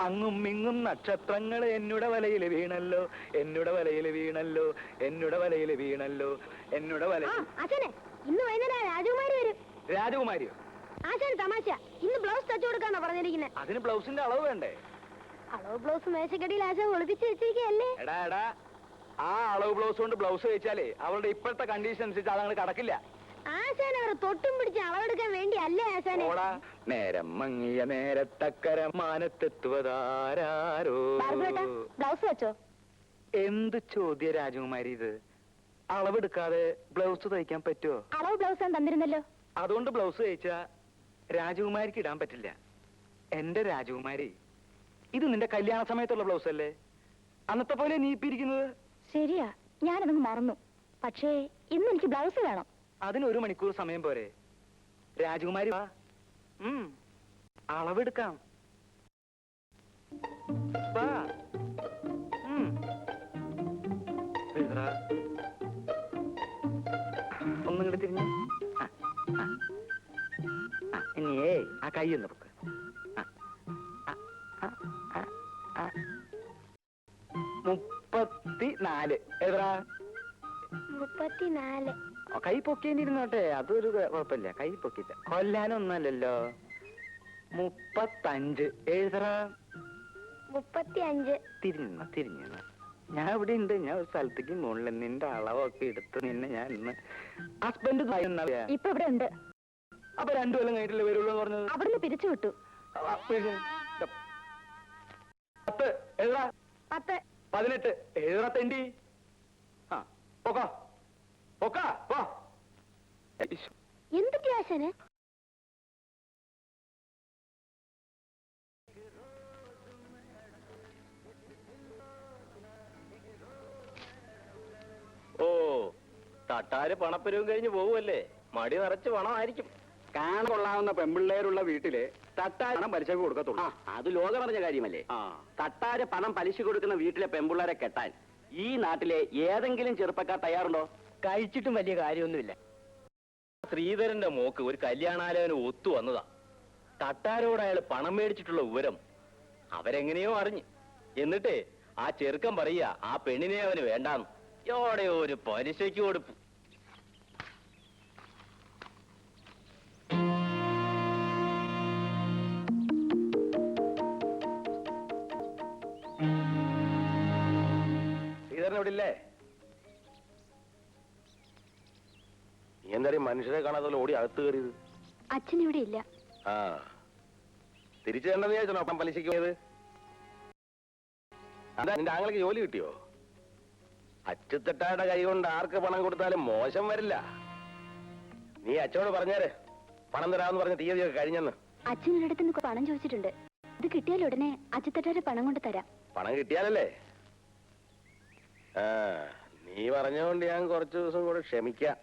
അങ്ങും ഇങ്ങും നക്ഷത്രങ്ങൾ എന്നുടെ വലയിൽ വീണല്ലോ, എന്നുടെ വലയിൽ വീണല്ലോ, എന്നുടെ വലയിൽ വീണല്ലോ, എന്നുടെ വല. അച്ഛനെ ഇന്ന് വൈകുന്നേരം രാജകുമാരി വരും. രാജകുമാരിയോ? ആശാൻ തമാശ. ഇന്ന് ബ്ലൗസ് തച്ചു കൊടുക്കാന്നാ പറഞ്ഞിരിക്കുന്നത്. അതിന് ബ്ലൗസിന്റെ അളവ് വേണ്ടേ? അളവ് ബ്ലൗസ് മേശക്കടിയിൽ ആശാൻ ഒളിപ്പിച്ച് വെച്ചിരിക്കല്ലേ. എടാ എടാ, ആ അളവ് ബ്ലൗസ് കൊണ്ട് ബ്ലൗസ് വെച്ചാലേ അവളുടെ ഇപ്പോഴത്തെ കണ്ടീഷൻ അനുസരിച്ച് അതങ്ങനെ കടക്കില്ല. ആശാൻ അവർ തൊട്ടും പിടിച്ച് അളവെടുക്കാൻ വേണ്ടി അല്ലേ ആശാനെ? നേരം മങ്ങിയ നേരത്തക്കര മാനത്തെത്തുവതാരോ. ബ്ലൗസ് വെച്ചോ? എന്ത് ചോദ്യ രാജകുമാരി ഇത്? അളവെടുക്കാതെ ബ്ലൗസ് തയ്ക്കാൻ പറ്റുമോ? അളവ് ബ്ലൗസ് തന്നിരുന്നല്ലോ. അതുകൊണ്ട് ബ്ലൗസ് തയ്ച്ചാ രാജകുമാരിക്ക് ഇടാൻ പറ്റില്ല. എന്റെ രാജകുമാരി, ഇത് നിന്റെ കല്യാണ സമയത്തുള്ള ബ്ലൗസ് അല്ലേ? അന്നത്തെ പോലെ നീ ഇപ്പിരിക്കുന്നത്. ശരിയാ, ഞാനതങ്ങ് മറന്നു. പക്ഷേ ഇന്ന് എനിക്ക് ബ്ലൗസ് വേണം. അതിന് 1 മണിക്കൂർ സമയം പോരെ? രാജകുമാരി വാ, അളവെടുക്കാം. വാ. ഒന്നും കൂടെ തിരിഞ്ഞ്. ഇനിയേ ആ കൈ ഒന്ന് പൊക്ക്. 34. എത്ര? 34. കൈ പൊക്കേണ്ടിരുന്നോട്ടെ, അതൊരു കുഴപ്പമില്ല. കൈ പൊക്കില്ല, കൊല്ലാനൊന്നല്ലല്ലോ. 35. എഴുതറ. 35. തിരിഞ്ഞു. ഞാൻ ഇവിടെ ഉണ്ട്. ഞാൻ ഒരു സ്ഥലത്തേക്ക് മുകളിൽ നിന്റെ അളവൊക്കെ എടുത്ത് നിന്നെ ഞാൻ ഇന്ന് ഹസ്ബൻഡ് ഇപ്പൊ ഇവിടെ ഉണ്ട്. അപ്പൊ 2 കൊല്ലം കഴിഞ്ഞിട്ടില്ലേ വരുള്ളൂ എന്ന് പറഞ്ഞത്? അവിടുന്ന് പിരിച്ചു വിട്ടു. 10. എഴുതാ. 10. 18. എഴുതാ തെണ്ടി. എന്തൊക്കെ ആശാന്? ഓ, തട്ടാര് പണപ്പരവും കഴിഞ്ഞ് പോവുമല്ലേ? മടി നിറച്ച് പണമായിരിക്കും. കാണാനുള്ള പെമ്പിള്ളേരുള്ള വീട്ടില് തട്ടാര് പലിശക്ക് കൊടുക്കത്തുള്ളൂ. അത് ലോകം പറഞ്ഞ കാര്യമല്ലേ? തട്ടാര് പണം പലിശ കൊടുക്കുന്ന വീട്ടിലെ പെമ്പിള്ളേരെ കെട്ടാൻ ഈ നാട്ടിലെ ഏതെങ്കിലും ചെറുപ്പക്കാർ തയ്യാറുണ്ടോ? കഴിച്ചിട്ടും വലിയ കാര്യമൊന്നുമില്ല. ശ്രീധരന്റെ മോക്ക് ഒരു കല്യാണാലോചന ഒത്തു വന്നതാ. തട്ടാരോട് അയാൾ പണം മേടിച്ചിട്ടുള്ള വിവരം അവരെങ്ങനെയോ അറിഞ്ഞ്. എന്നിട്ടേ ആ ചെറുക്കൻ പറയുക ആ പെണ്ണിനെ അവന് വേണ്ടാന്ന്. എവിടെ ഒരു പലിശയ്ക്ക് കൊടുപ്പ്. ശ്രീധരനോടില്ലേ? നീ എന്തായാലും മനുഷ്യരെ കാണാതെ ഓടി അകത്ത് കയറിയത്? അച്ഛൻ ഇവിടെ ഇല്ല. തിരിച്ചു തരണ്ടെന്ന് വിചാരിച്ചോ അപ്പം പലിശയ്ക്ക് പോയത്? അതാ നിന്റെ ആങ്ങൾക്ക് ജോലി കിട്ടിയോ? അച്ചുത്തട്ടായുടെ കൈ കൊണ്ട് ആർക്ക് പണം കൊടുത്താലും മോശം വരില്ല. നീ അച്ഛനോട് പറഞ്ഞേര് പണം തരാമെന്ന് പറഞ്ഞ തീയതിയൊക്കെ കഴിഞ്ഞെന്ന്. അച്ഛനൊരിടത്ത് നിന്ന് പണം ചോദിച്ചിട്ടുണ്ട്. ഇത് കിട്ടിയാൽ ഉടനെ അച്ചുത്തട്ടാരെ പണം കൊണ്ട് തരാം. പണം കിട്ടിയാലല്ലേ? നീ പറഞ്ഞുകൊണ്ട് ഞാൻ കുറച്ചു ദിവസം കൂടെ ക്ഷമിക്കാം.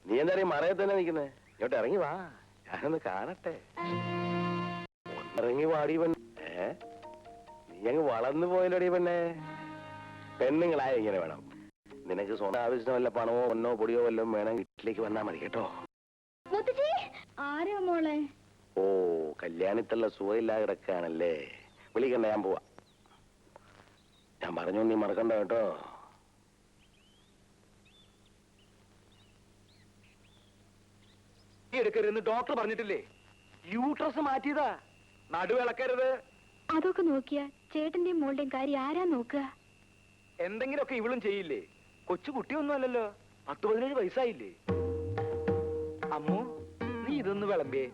നീ എന്തായാലും മറയത്ത് തന്നെ നിൽക്കുന്നേ? ഇങ്ങോട്ട് ഇറങ്ങി വാ, ഞാനൊന്ന് കാണട്ടെ. ഇറങ്ങി വാടി പെണ്ണേ. നീ അങ്ങ് വളർന്നു പോയല്ലോടി പെണ്ണേ. പെണ്ണുങ്ങളായ ഇങ്ങനെ വേണം. നിനക്ക് സ്വന്തം ആവശ്യത്തിന് വല്ല പണമോ പൊന്നോ പൊടിയോ വല്ലതും വേണം, വീട്ടിലേക്ക് വന്നാ മതി കേട്ടോ. ആരാ മോളെ? ഓ, കല്യാണത്തുള്ള സുഖമില്ലാതെ കിടക്കാണല്ലേ? വിളിക്കണ്ട, ഞാൻ പോവാ. ഞാൻ പറഞ്ഞു, നീ മറക്കണ്ട കേട്ടോ. എടുക്കരുതെന്ന് ഡോക്ടർ പറഞ്ഞിട്ടില്ലേ? യൂട്രസ് മാറ്റിയതാ. നടുവിളക്കരുത്. അതൊക്കെ നോക്കിയാ ചേട്ടന്റെയും മോളുടെയും കാര്യം ആരാ നോക്കുക? എന്തെങ്കിലുമൊക്കെ ഇവളും ചെയ്യില്ലേ? കൊച്ചു കുട്ടിയൊന്നും അല്ലല്ലോ, 10-17 വയസ്സായില്ലേ? അമ്മു, നീ ഇതൊന്ന് വിളമ്പിയേ.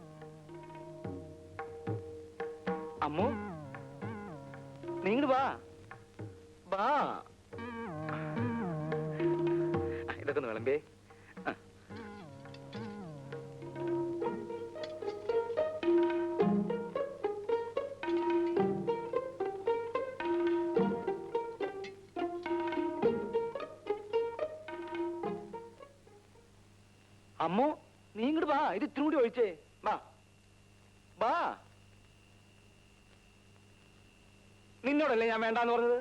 അമ്മു, നീ ഇങ്ങോട്ട് വാ. ഇതൊക്കെ ഒന്ന് വിളമ്പിയേ. അമ്മു, നീ ഇങ്ങോട്ട് വാ. ഇത് ഇത്തിരി കൂടി ഒഴിച്ചേ. വാ. നിന്നോടല്ലേ ഞാൻ വേണ്ടാന്ന് പറഞ്ഞത്?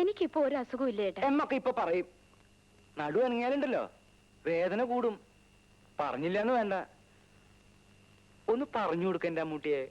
എനിക്കിപ്പോ ഒരു അസുഖം ഇല്ല ചേട്ടാ. എന്നൊക്കെ ഇപ്പൊ പറയും. നടു അനങ്ങിയാലുണ്ടല്ലോ വേദന കൂടും. പറഞ്ഞില്ലെന്ന് വേണ്ട, ഒന്ന് പറഞ്ഞു കൊടുക്ക എന്റെ അമ്മൂട്ടിയെ.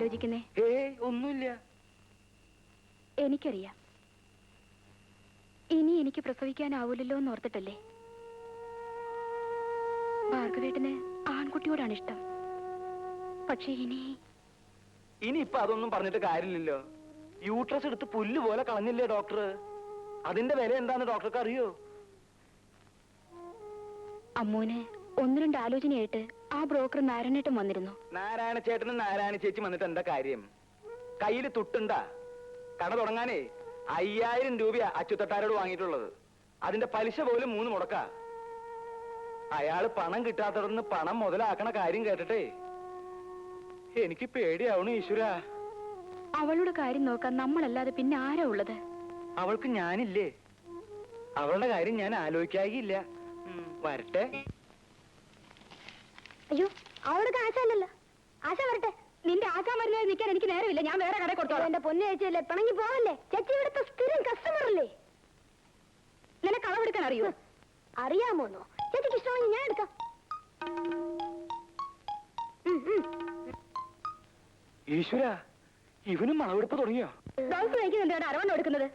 ആലോചിക്കുന്നേ? ഒന്നുമില്ല. എനിക്കറിയാം. ഇനി എനിക്ക് പ്രസവിക്കാനാവൂലല്ലോ എന്ന് ഓർത്തിട്ടല്ലേ? ഭാർഗവേട്ടന് ആൺകുട്ടിയോടാണ് ഇഷ്ടം. പക്ഷെ ഇനിയിപ്പൊ അതൊന്നും പറഞ്ഞിട്ട് കാര്യമില്ലല്ലോ. യൂട്രസ് എടുത്ത് പുല്ല് പോലെ കളഞ്ഞില്ലേ ഡോക്ടർ? അതിന്റെ വില എന്താന്ന് ഡോക്ടർക്ക് അറിയോ? അമ്മൂന് ഒന്ന് രണ്ട് ആലോചനയായിട്ട് ആ ബ്രോക്കർ നാരായണേട്ടൻ വന്നിരുന്നു. നാരായണ ചേട്ടനും നാരായണ ചേച്ചി വന്നിട്ട് എന്താ കാര്യം? കയ്യിൽ തുട്ടുണ്ടാ? കട തുടങ്ങാനേ 5000 രൂപയാ അച്ചുതട്ടാരോട് വാങ്ങിയിട്ടുള്ളത്. അതിന്റെ പലിശ പോലും 3 മുടക്കാ. അയാള് പണം കിട്ടാത്തടന്ന് പണം മുതലാക്കണ കാര്യം കേട്ടിട്ടേ എനിക്ക് പേടിയാവണു ഈശ്വര. അവളുടെ കാര്യം നോക്കാൻ നമ്മളല്ലാതെ പിന്നെ ആരാ ഉള്ളത്? അവൾക്ക് ഞാനില്ലേ? അവളുടെ കാര്യം ഞാൻ ആലോചിക്കാകില്ല. വരട്ടെ. അയ്യോ, അവൾക്ക് ആശയല്ലോ. ആശ വരട്ടെ. നിന്റെ ആശാ മരുന്ന് നിൽക്കാൻ എനിക്ക് നേരമില്ല. ഞാൻ വേറെ കടയിൽ കൊടുത്തോളാം. എന്റെ പൊന്നു ചേച്ചിയല്ലേ, പിണങ്ങി പോവല്ലേ? ചേച്ചി ഇവിടുത്തെ സ്ഥിരം കസ്റ്റമർ അല്ലേ? നിനക്ക് അളവെടുക്കാൻ അറിയോ? അറിയാമോന്നോ? ചേച്ചിക്ക് ഇഷ്ടമാണെങ്കിൽ ഞാൻ എടുക്കാം. ഈശ്വര, ഇവനും അളവെടുപ്പ് തുടങ്ങിയോ? ബ്ലൗസ് കഴിക്കുന്നുണ്ട് അരവണ്ണം എടുക്കുന്നത്.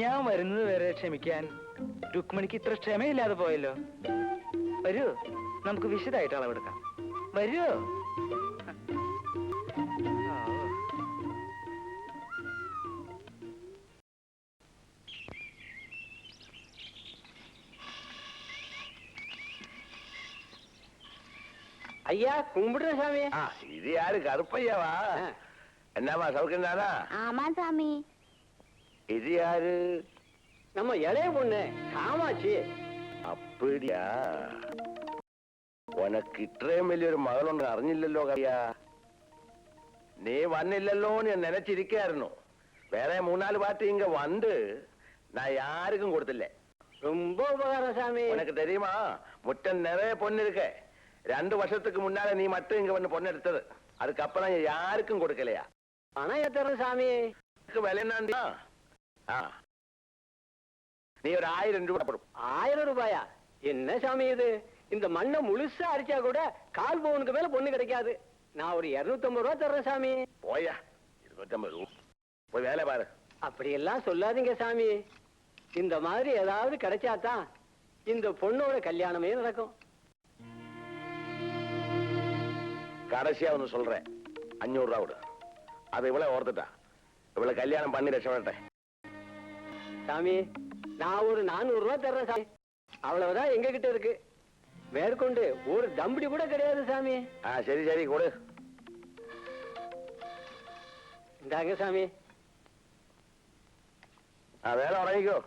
ഞാൻ വരുന്നത് വരെ ക്ഷമിക്കാൻ രുക്മിണിക്ക് ഇത്ര ക്ഷമയില്ലാതെ പോയല്ലോ. വരൂ, നമുക്ക് വിശദമായിട്ട് അളവെടുക്കാം. വരൂ. ஐயா கும்பிடுற சாமி. இது யாரு? கருப்பையாவா? என்னம்மா சவுக்கின்றானா? ஆமா சாமி. இது யாரு? நம்ம இளைய பொண்ணு காமாட்சி. அப்படியா? உனக்கு ഇത്രയും വലിയൊരു മകളുണ്ട് അറിഞ്ഞില്ലല്ലോ കയ്യാ. നീ വന്നില്ലല്ലോന്ന് ഞാൻ നിனைச்சிருக்காയിരുന്നു. വേറെ 3-4 പാർട്ടി ഇങ്ങ வந்து நான் யாருக்கும் கொடுத்தில்லை. ரொம்ப உபகாரம் சாமி. உனக்கு தெரியுமா, முட்டம் நிறைய பொண்ணு இருக்கு. 2 வருஷத்துக்கு முன்னால நீ மட்டும் இங்க வந்து பொண்ணு எடுத்தது. அதுக்கப்புறம் யாருக்கும் கொடுக்கலையா? பணம் எத்தரும் சாமி. விலை என்ன? நீ ஒரு 1000 ரூபாய் போடும். 1000 ரூபாயா? என்ன சாமி இது? இந்த மண்ணை முழுசா அரிச்சா கூட 1/4 பவுனுக்கு மேல பொண்ணு கிடைக்காது. நான் ஒரு 250 ரூபாய் தர்றேன் சாமி. போயா, 250 ரூபாய். போய் வேலை பாரு. அப்படியெல்லாம் சொல்லாதீங்க சாமி. இந்த மாதிரி ஏதாவது கிடைச்சாதான் இந்த பொண்ணோட கல்யாணமே நடக்கும். கடைசியா ஒண்ணு சொல்றேன், 500 ரூபாய் விடு. அது இவ்வளவு ஓர்த்துட்டா. இவ்வளவு கல்யாணம் பண்ணி ரசப்பட்டேன் சாமி. நான் ஒரு 400 ரூபாய் தர்றேன் சாமி. அவ்வளவுதான் எங்க கிட்ட இருக்கு. மேற்கொண்டு ஒரு தம்படி கூட கிடையாது சாமி. சரி சரி கொடு. இந்தாங்க சாமி. വേല ഉറങ്ങിക്കോ.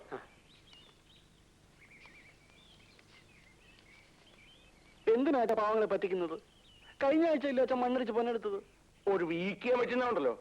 എന്തിനാ പാവങ്ങളെ പറ്റിക്കുന്നത്? കഴിഞ്ഞ ആഴ്ചയില്ല അച്ഛൻ മണ്ണടിച്ച് പണെടുത്തത്. ഒരു വീക്കിയാൻ പറ്റുന്നുണ്ടല്ലോ.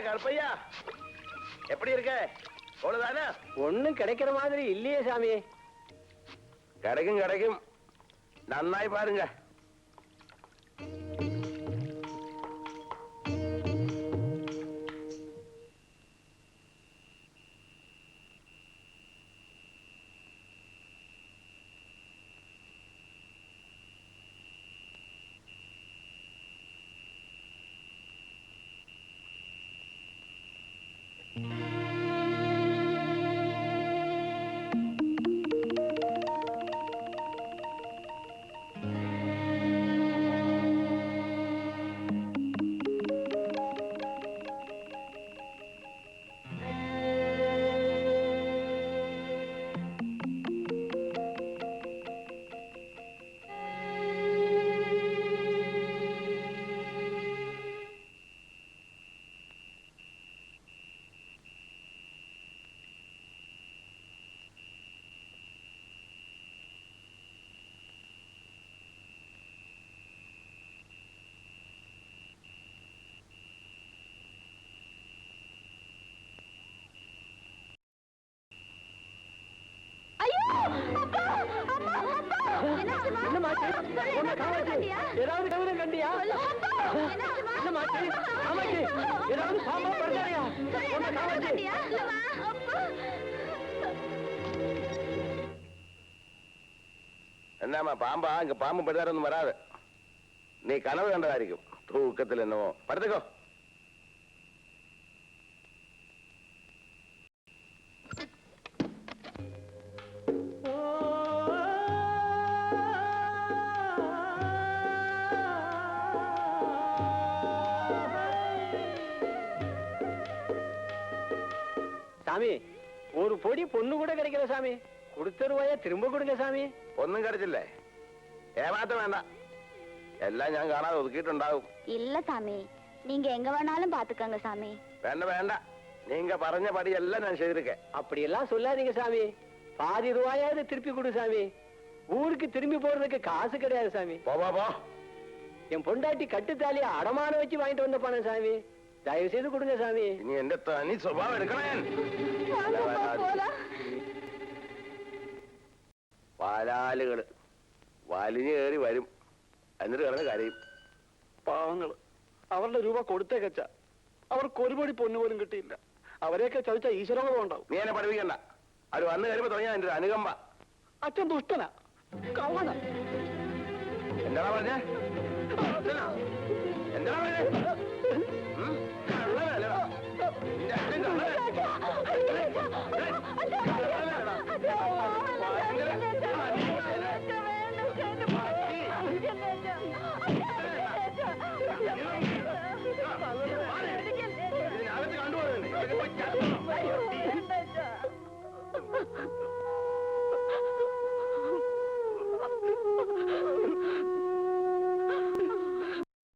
கருப்பையா, எப்படி இருக்க? அவ்வளவுதானே? ஒண்ணும் கிடைக்கிற மாதிரி இல்லையே சாமி. கிடைக்கும் கிடைக்கும், நன்னாய் பாருங்க. என்னமாச்சு உன்னை காமாச்சு ஏதாவது கவிதை கண்டியா என்னமாச்சு காமாச்சு ஏதாவது பாம்பா படுத்தாயா உன்னை காமாச்சு என்னம்மா பாம்பா இங்க பாம்பு படுத்தாரொന്നും வராது நீ கனவு கண்டதாയിരിക്കും தூக்கத்தில் என்னவோ படுத்துக்கோ சாமி ஒரு பொடி பொண்ணு கூட கிடைக்கல சாமி கொடுத்த ரூபாய திரும்ப கொடுங்க சாமி ഒന്നും കിടച്ചില്ലേ ഏമാറ്റം വേണ്ട എല്ലാം ഞാൻ കാണാതെ ഒതുക്കിയിട്ടുണ്ടാവും இல்ல சாமி நீங்க எங்க வேணாலும் பாத்துக்கங்க சாமி വേണ്ട വേണ്ട நீங்க പറഞ്ഞ പടിയെല്ലാം ഞാൻ ചെയ്തിരിക്കേ அப்படியெல்லாம் சொல்லாதீங்க சாமி பாதி ரூபாயாவது திருப்பி கொடு சாமி ஊருக்கு திரும்பி போறதுக்கு காசு கிடையாது சாமி പോ പോ പോ என் பொண்டாட்டி கட்டுத்தாலிய அடமான வச்சு வாங்கிட்டு வந்த பணம் சாமி தயவு செய்து கொடுங்க சாமி ഇനി എന്റെ തനി സ്വഭാവം എടുക്കണേ പാലാലുകള് വലിഞ്ഞു കയറി വരും എന്നിട്ട് കിടന്ന് കരയും പാവങ്ങള് അവരുടെ രൂപ കൊടുത്തേക്കച്ച അവർക്ക് ഒരു പടി പൊന്നു പോലും കിട്ടിയില്ല അവരെയൊക്കെ ചതിച്ച ഈശ്വരങ്ങളും ഉണ്ടാവും നീ എന്നെ പഠിപ്പിക്കണ്ട അവർ വന്നു കയറിയപ്പോ തുടങ്ങിയ എന്റെ ഒരു അനുകമ്പ അച്ഛൻ ദുഷ്ടനാ കള്ളന എന്താ പറഞ്ഞേ എന്താ പറഞ്ഞേ ഉം? കള്ളനല്ലടാ. നിന്റെ അച്ഛൻ കള്ളനാ. കള്ളനാടാ. ഭയങ്കര ഇതിനകത്ത് കണ്ടുപോകുന്നുണ്ട്